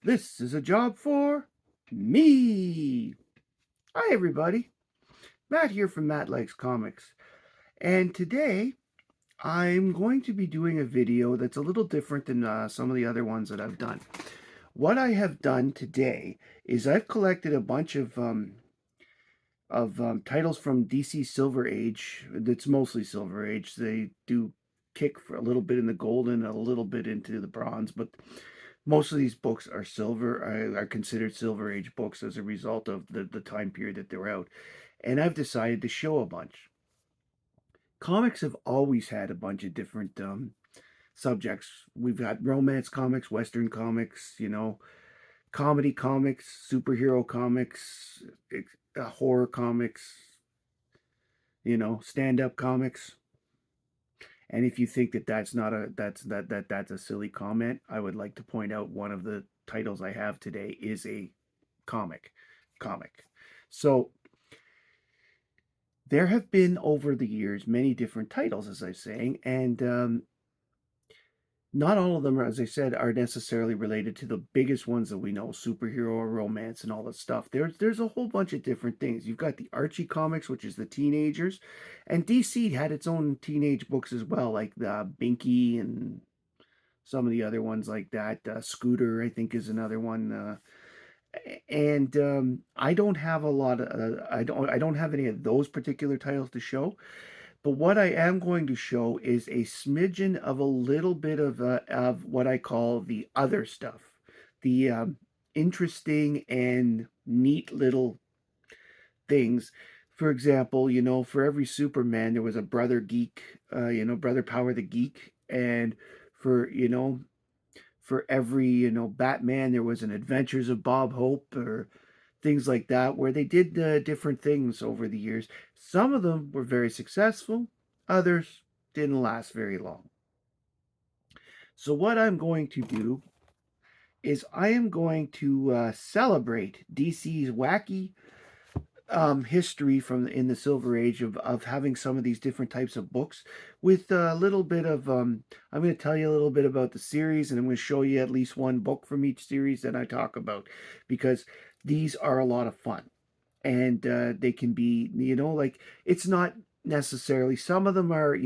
This is a job for me. Hi, everybody. Matt here from Matt Likes Comics. And today I'm going to be doing a video that's a little different than some of the other ones that I've done. What I have done today is I've collected a bunch of titles from DC Silver Age. It's mostly Silver Age. They do kick for a little bit in the golden, a little bit into the bronze, but most of these books are are considered Silver Age books as a result of the time period that they're out. And I've decided to show a bunch. Comics have always had a bunch of different subjects. We've got romance comics, Western comics, comedy comics, superhero comics, horror comics, stand-up comics. And if you think that that's a silly comment, I would like to point out one of the titles I have today is a comic. So there have been over the years many different titles, as I was saying, and not all of them, as I said, are necessarily related to the biggest ones that we know, superhero or romance and all that stuff. There's a whole bunch of different things. You've got the Archie comics, which is the teenagers, and DC had its own teenage books as well, like the Binky and some of the other ones like that. Scooter, I think, is another one. And I don't have a lot of I don't have any of those particular titles to show. But what I am going to show is a smidgen of a little bit of what I call the other stuff, the interesting and neat little things. For example, for every Superman there was a Brother Geek, Brother Power the Geek, and for every Batman there was an Adventures of Bob Hope or things like that, where they did different things over the years. Some of them were very successful, others didn't last very long. So, what I'm going to do is I am going to celebrate DC's wacky history from in the Silver Age of having some of these different types of books with a little bit of I'm going to tell you a little bit about the series, and I'm going to show you at least one book from each series that I talk about, because these are a lot of fun. And they can be, like, it's not necessarily, some of them are,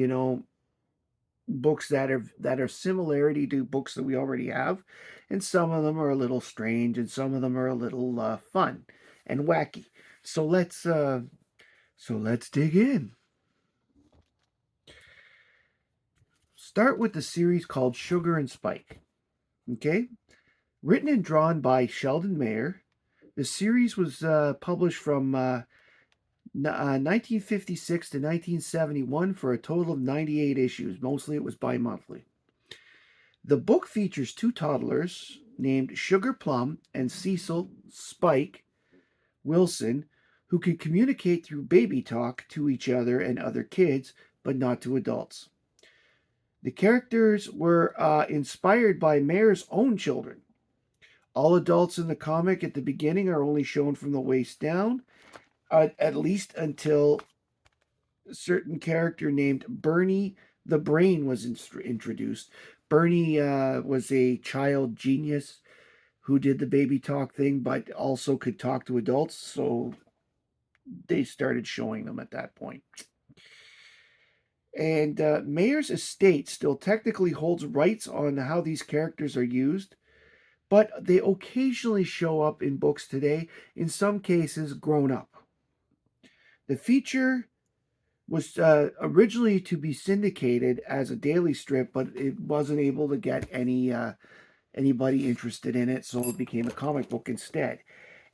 books that are similarity to books that we already have, and some of them are a little strange, and some of them are a little fun and wacky. So let's dig in. Start with the series called Sugar and Spike. Okay, written and drawn by Sheldon Mayer. The series was published from 1956 to 1971 for a total of 98 issues. Mostly it was bi-monthly. The book features two toddlers named Sugar Plum and Cecil Spike Wilson, who can communicate through baby talk to each other and other kids, but not to adults. The characters were inspired by Mayer's own children. All adults in the comic at the beginning are only shown from the waist down, at least until a certain character named Bernie the Brain was introduced. Bernie was a child genius who did the baby talk thing, but also could talk to adults, so they started showing them at that point. And Mayer's estate still technically holds rights on how these characters are used, but they occasionally show up in books today, in some cases grown up. The feature was originally to be syndicated as a daily strip, but it wasn't able to get anybody interested in it, so it became a comic book instead.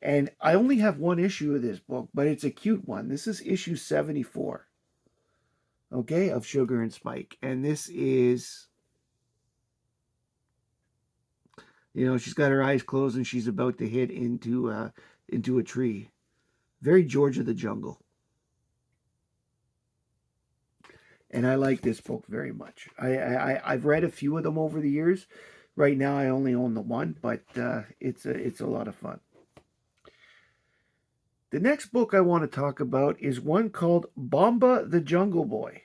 And I only have one issue of this book, but it's a cute one. This is issue 74, okay, of Sugar and Spike. And this is, she's got her eyes closed and she's about to hit into a tree. Very George of the Jungle. And I like this book very much. I've read a few of them over the years. Right now, I only own the one, but it's a lot of fun. The next book I want to talk about is one called Bomba the Jungle Boy.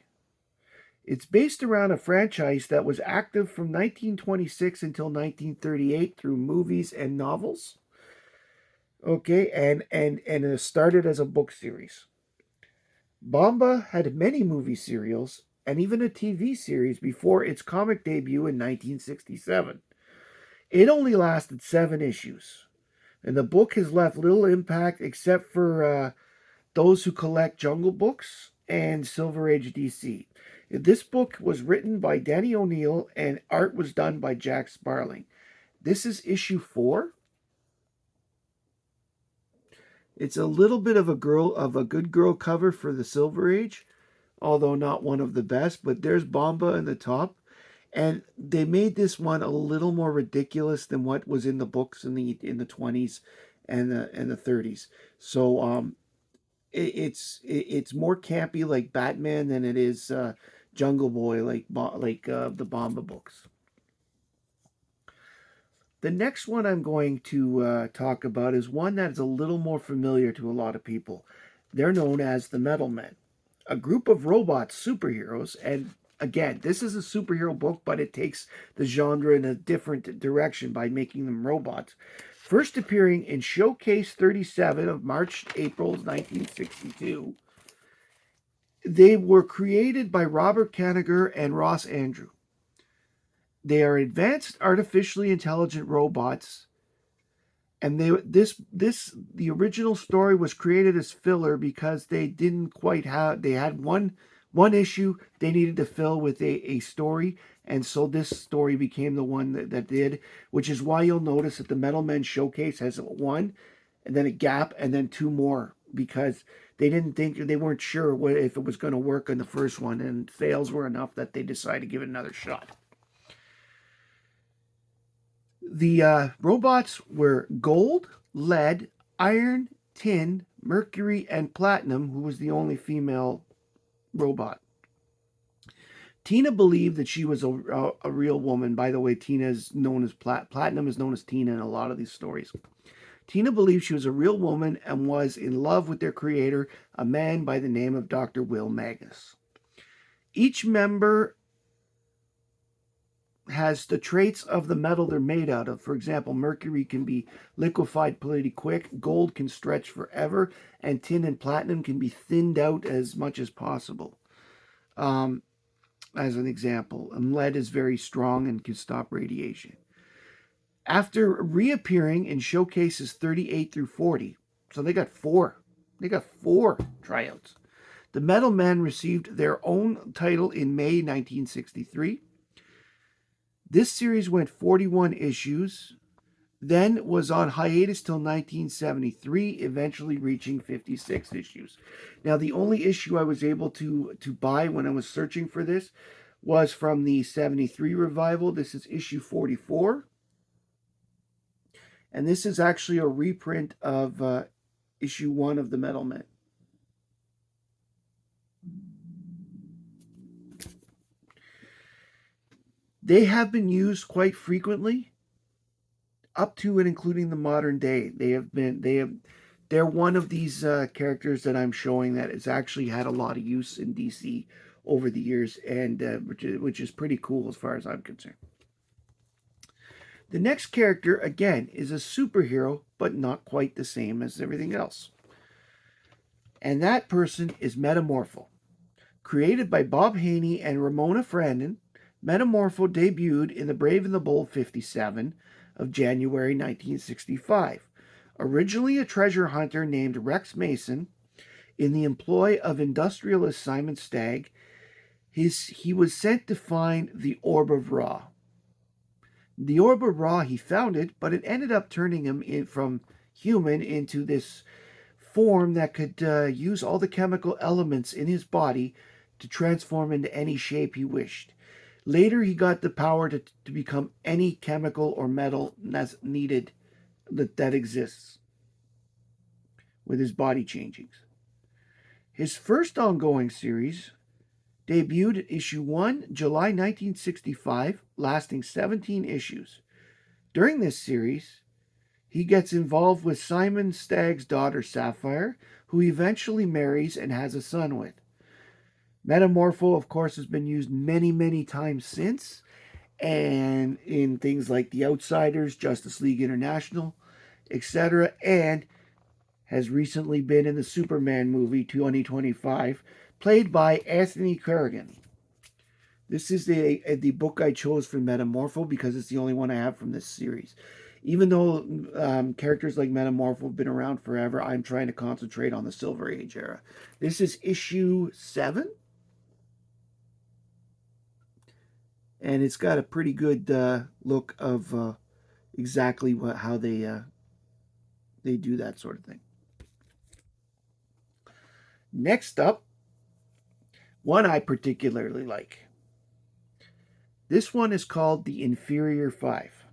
It's based around a franchise that was active from 1926 until 1938 through movies and novels. Okay, and it started as a book series. Bomba had many movie serials and even a TV series before its comic debut in 1967. It only lasted 7 issues, and the book has left little impact except for those who collect Jungle Books and Silver Age DC. This book was written by Danny O'Neill and art was done by Jack Sparling. This is issue 4. It's a little bit of a good girl cover for the Silver Age, although not one of the best, but there's Bomba in the top. And they made this one a little more ridiculous than what was in the books in the 20s and the 30s. So it's more campy like Batman than it is Jungle Boy like the Bomba books. The next one I'm going to talk about is one that is a little more familiar to a lot of people. They're known as the Metal Men, a group of robot superheroes. And again, this is a superhero book, but it takes the genre in a different direction by making them robots. First appearing in Showcase 37 of March-April 1962, they were created by Robert Kanigher and Ross Andru. They are advanced artificially intelligent robots, and the original story was created as filler because they didn't quite have they had one issue they needed to fill with a story, and so this story became the one that did, which is why you'll notice that the Metal Men Showcase has one and then a gap and then 2 more, because they weren't sure if it was going to work on the first one, and sales were enough that they decided to give it another shot. The robots were gold, lead, iron, tin, mercury, and platinum, who was the only female robot. Tina believed that she was a real woman. By the way, Tina is known as Platinum is known as Tina in a lot of these stories. Tina believed she was a real woman and was in love with their creator, a man by the name of Dr. Will Magnus. Each member has the traits of the metal they're made out of. For example, mercury can be liquefied pretty quick, gold can stretch forever, and tin and platinum can be thinned out as much as possible. As an example, and lead is very strong and can stop radiation. After reappearing in showcases 38 through 40, so they got four tryouts. The Metal Men received their own title in May 1963. This series went 41 issues, then was on hiatus till 1973, eventually reaching 56 issues. Now, the only issue I was able to buy when I was searching for this was from the 73 revival. This is issue 44. And this is actually a reprint of issue 1 of the Metal Men. They have been used quite frequently, up to and including the modern day. They're one of these characters that I'm showing that has actually had a lot of use in DC over the years, and which is pretty cool as far as I'm concerned. The next character, again, is a superhero, but not quite the same as everything else. And that person is Metamorpho. Created by Bob Haney and Ramona Frandon, Metamorpho debuted in The Brave and the Bold 57 of January 1965. Originally a treasure hunter named Rex Mason, in the employ of industrialist Simon Stagg, he was sent to find the Orb of Ra. The Orb of Ra, he found it, but it ended up turning him from human into this form that could use all the chemical elements in his body to transform into any shape he wished. Later, he got the power to become any chemical or metal needed that exists with his body changings. His first ongoing series debuted issue 1, July 1965, lasting 17 issues. During this series, he gets involved with Simon Stagg's daughter, Sapphire, who he eventually marries and has a son with. Metamorpho, of course, has been used many, many times since, and in things like The Outsiders, Justice League International, etc., and has recently been in the Superman movie 2025, played by Anthony Carrigan. This is the book I chose for Metamorpho because it's the only one I have from this series. Even though characters like Metamorpho have been around forever, I'm trying to concentrate on the Silver Age era. This is issue 7, and it's got a pretty good look of exactly how they do that sort of thing. Next up, one I particularly like. This one is called the Inferior Five,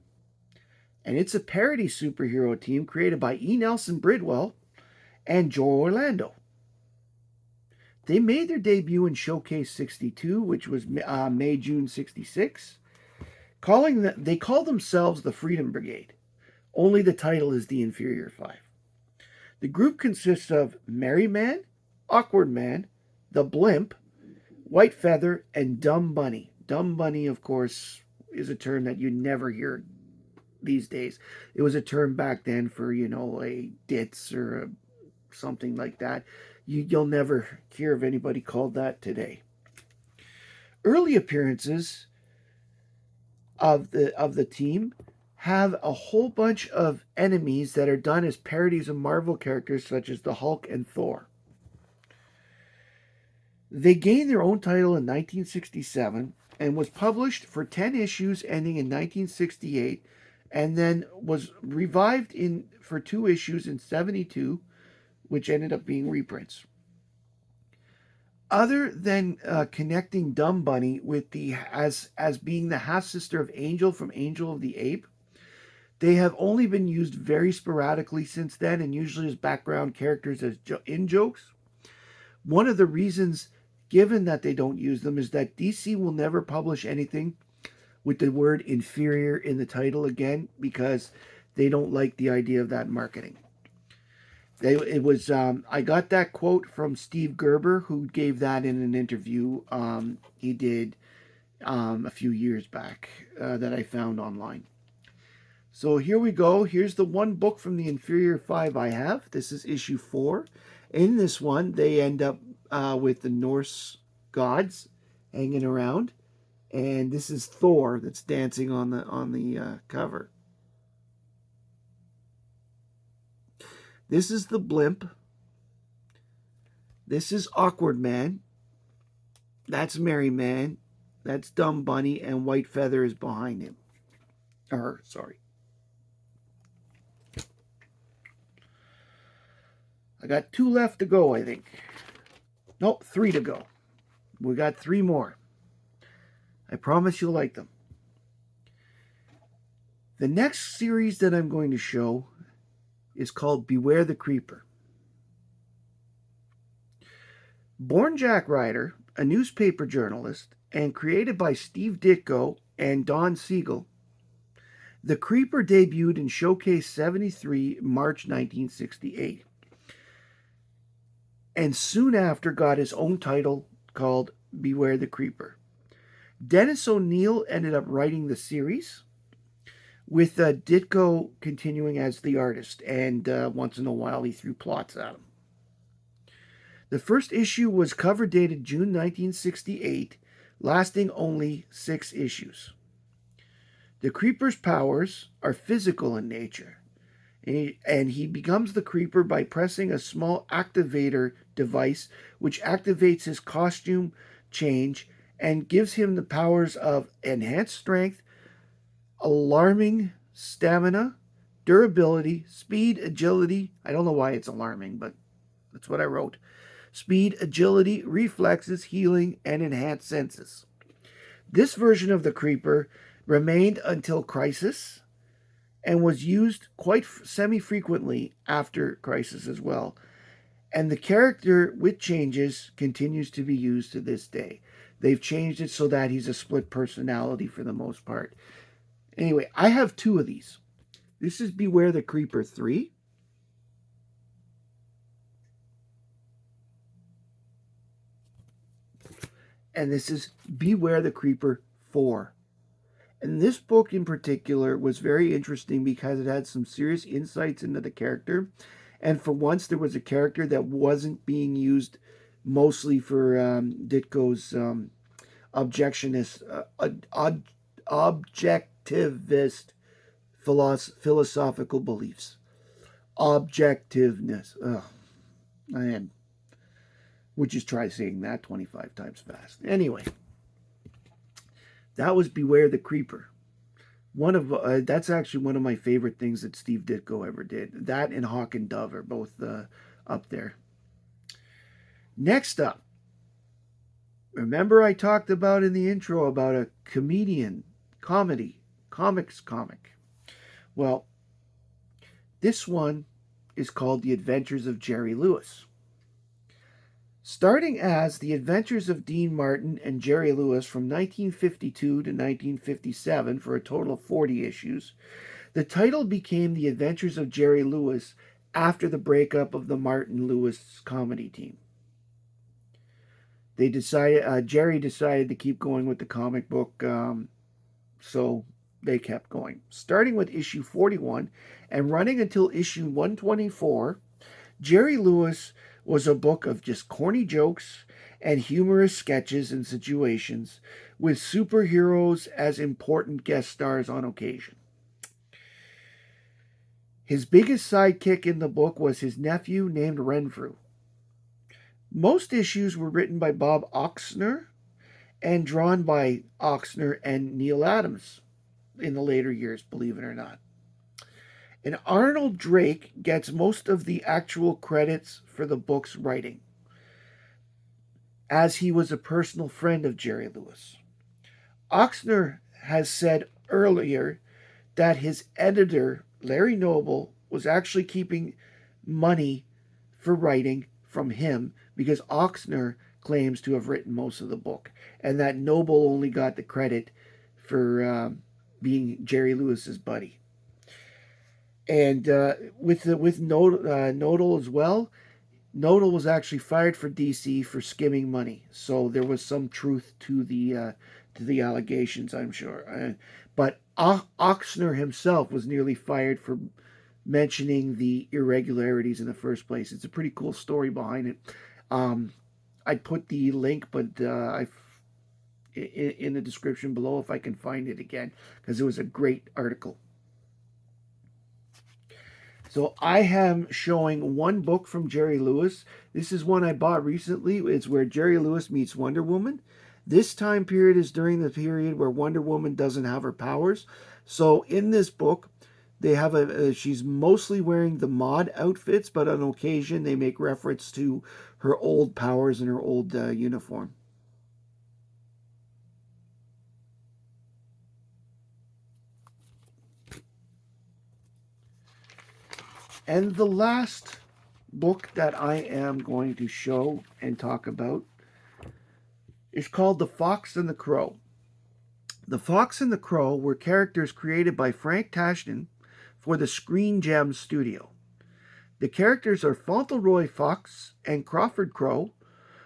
and it's a parody superhero team created by E. Nelson Bridwell and Joe Orlando. They made their debut in Showcase 62, which was May-June 66. They call themselves the Freedom Brigade. Only the title is the Inferior Five. The group consists of Merry Man, Awkward Man, the Blimp, White Feather, and Dumb Bunny. Dumb Bunny, of course, is a term that you never hear these days. It was a term back then for, a ditz or something like that. You'll never hear of anybody called that today. Early appearances of the team have a whole bunch of enemies that are done as parodies of Marvel characters such as the Hulk and Thor. They gained their own title in 1967 and was published for 10 issues ending in 1968, and then was revived for 2 issues in 72, which ended up being reprints. Other than connecting Dumb Bunny with as being the half sister of Angel from Angel of the Ape, they have only been used very sporadically since then, and usually as background characters as in jokes. One of the reasons given that they don't use them is that DC will never publish anything with the word inferior in the title again because they don't like the idea of that marketing. I got that quote from Steve Gerber, who gave that in an interview he did a few years back that I found online. So here we go. Here's the one book from the Inferior Five I have. This is issue 4. In this one, they end up with the Norse gods hanging around, and this is Thor that's dancing on the cover. This is the Blimp. This is Awkward Man. That's Merry Man. That's Dumb Bunny, and White Feather is behind him. Sorry. I got 2 left to go, I think. Nope, 3 to go. We got 3 more. I promise you'll like them. The next series that I'm going to show is called Beware the Creeper. Born Jack Ryder, a newspaper journalist, and created by Steve Ditko and Don Siegel, the Creeper debuted in Showcase 73, March 1968. And soon after got his own title called Beware the Creeper. Dennis O'Neil ended up writing the series, with Ditko continuing as the artist, and once in a while he threw plots at him. The first issue was cover dated June 1968, lasting only 6 issues. The Creeper's powers are physical in nature, and he becomes the Creeper by pressing a small activator device which activates his costume change and gives him the powers of enhanced strength, alarming stamina, durability, speed, agility. I don't know why it's alarming, but that's what I wrote. Speed, agility, reflexes, healing, and enhanced senses. This version of the Creeper remained until Crisis, and was used quite semi-frequently after Crisis as well. And the character, with changes, continues to be used to this day. They've changed it so that he's a split personality for the most part. Anyway, I have 2 of these. This is Beware the Creeper 3. and this is Beware the Creeper 4. And this book in particular was very interesting because it had some serious insights into the character. And for once, there was a character that wasn't being used mostly for Ditko's objectionist, objectivist philosophical beliefs. Objectiveness. Ugh, I would just try saying that 25 times fast. Anyway, that was Beware the Creeper. One of that's actually one of my favorite things that Steve Ditko ever did. That and Hawk and Dove are both up there. Next up, remember I talked about in the intro about a comics comic. Well, this one is called The Adventures of Jerry Lewis. Starting as The Adventures of Dean Martin and Jerry Lewis from 1952 to 1957 for a total of 40 issues, the title became The Adventures of Jerry Lewis after the breakup of the Martin-Lewis comedy team. Jerry decided to keep going with the comic book, so they kept going. Starting with issue 41 and running until issue 124, Jerry Lewis was a book of just corny jokes and humorous sketches and situations, with superheroes as important guest stars on occasion. His biggest sidekick in the book was his nephew named Renfrew. Most issues were written by Bob Oksner and drawn by Oksner and Neal Adams in the later years, believe it or not. And Arnold Drake gets most of the actual credits for the book's writing, as he was a personal friend of Jerry Lewis. Oksner has said earlier that his editor, Larry Noble, was actually keeping money for writing from him because Oksner claims to have written most of the book, and that Noble only got the credit for being Jerry Lewis's buddy. And with Nodal as well, Nodal was actually fired for DC for skimming money, so there was some truth to the allegations, I'm sure. But Oksner himself was nearly fired for mentioning the irregularities in the first place. It's a pretty cool story behind it. I'd put the link, but in the description below if I can find it again, because it was a great article. So I am showing one book from Jerry Lewis. This is one I bought recently. It's where Jerry Lewis meets Wonder Woman. This time period is during the period where Wonder Woman doesn't have her powers. So in this book, they have she's mostly wearing the mod outfits, but on occasion they make reference to her old powers and her old uniform. And the last book that I am going to show and talk about is called The Fox and the Crow. The Fox and the Crow were characters created by Frank Tashlin for the Screen Gems studio. The characters are Fauntleroy Fox and Crawford Crow,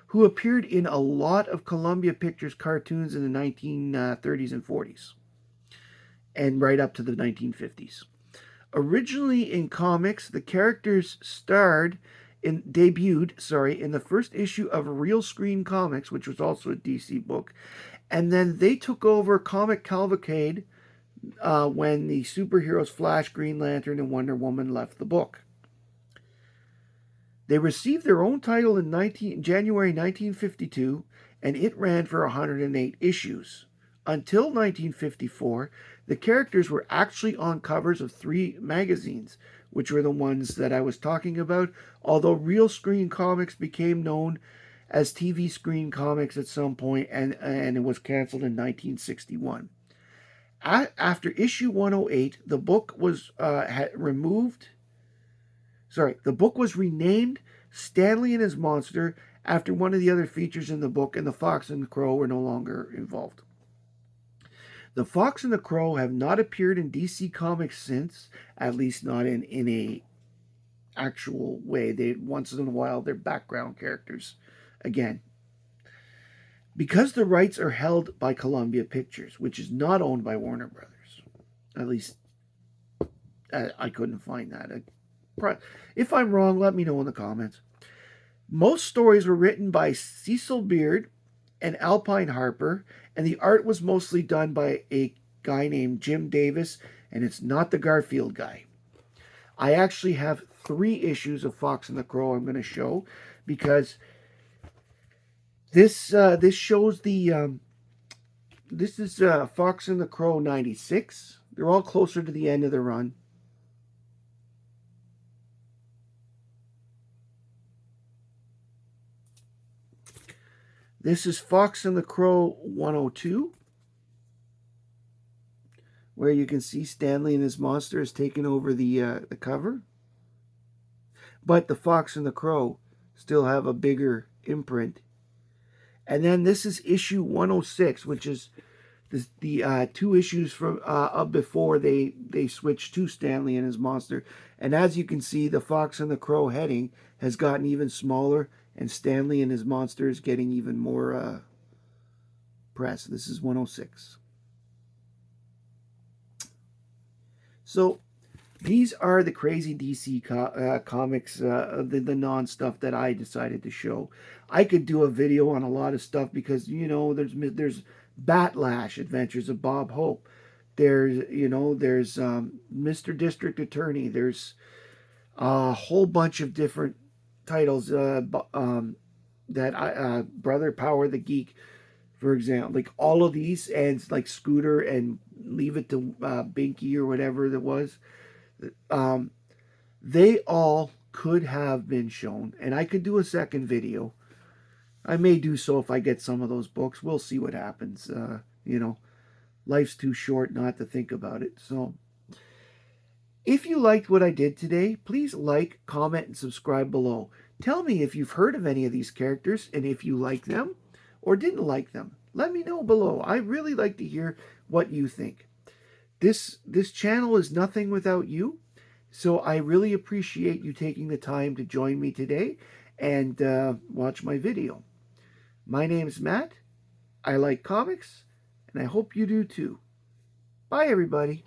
who appeared in a lot of Columbia Pictures cartoons in the 1930s and 40s, and right up to the 1950s. Originally in comics, the characters debuted in the first issue of Real Screen Comics, which was also a DC book, and then they took over Comic Cavalcade when the superheroes Flash, Green Lantern, and Wonder Woman left the book. They received their own title in January 1952, and it ran for 108 issues. Until 1954, the characters were actually on covers of 3 magazines, which were the ones that I was talking about, although Real Screen Comics became known as TV Screen Comics at some point, and it was canceled in 1961. After issue 108, the book was the book was renamed Stanley and His Monster after one of the other features in the book, and the Fox and the Crow were no longer involved. The Fox and the Crow have not appeared in DC Comics since, at least not in a actual way. They once in a while they're background characters again. Because the rights are held by Columbia Pictures, which is not owned by Warner Brothers. At least I couldn't find that. If I'm wrong, let me know in the comments. Most stories were written by Cecil Beard and Alpine Harper, and the art was mostly done by a guy named Jim Davis, and it's not the Garfield guy. I actually have 3 issues of Fox and the Crow I'm going to show, because this shows the this is Fox and the Crow 96. They're all closer to the end of the run. This is Fox and the Crow 102, where you can see Stanley and his monster has taken over the cover. But the Fox and the Crow still have a bigger imprint. And then this is issue 106, which is the 2 issues from before they switched to Stanley and his monster. And as you can see, the Fox and the Crow heading has gotten even smaller, and Stanley and his monster is getting even more press. This is 106. So these are the crazy DC comics, the non-stuff that I decided to show. I could do a video on a lot of stuff because, you know, there's Batlash, Adventures of Bob Hope. There's, you know, there's Mr. District Attorney. There's a whole bunch of different titles that Brother Power the Geek, for example, like all of these, and like Scooter and Leave It to Binky or whatever that was. They all could have been shown, and I could do a second video. I may do so if I get some of those books. We'll see what happens. You know, life's too short not to think about it. So, if you liked what I did today, please like, comment, and subscribe below. Tell me if you've heard of any of these characters and if you like them or didn't like them. Let me know below. I really like to hear what you think. This channel is nothing without you. So I really appreciate you taking the time to join me today and watch my video. My name's Matt. I like comics, and I hope you do too. Bye, everybody.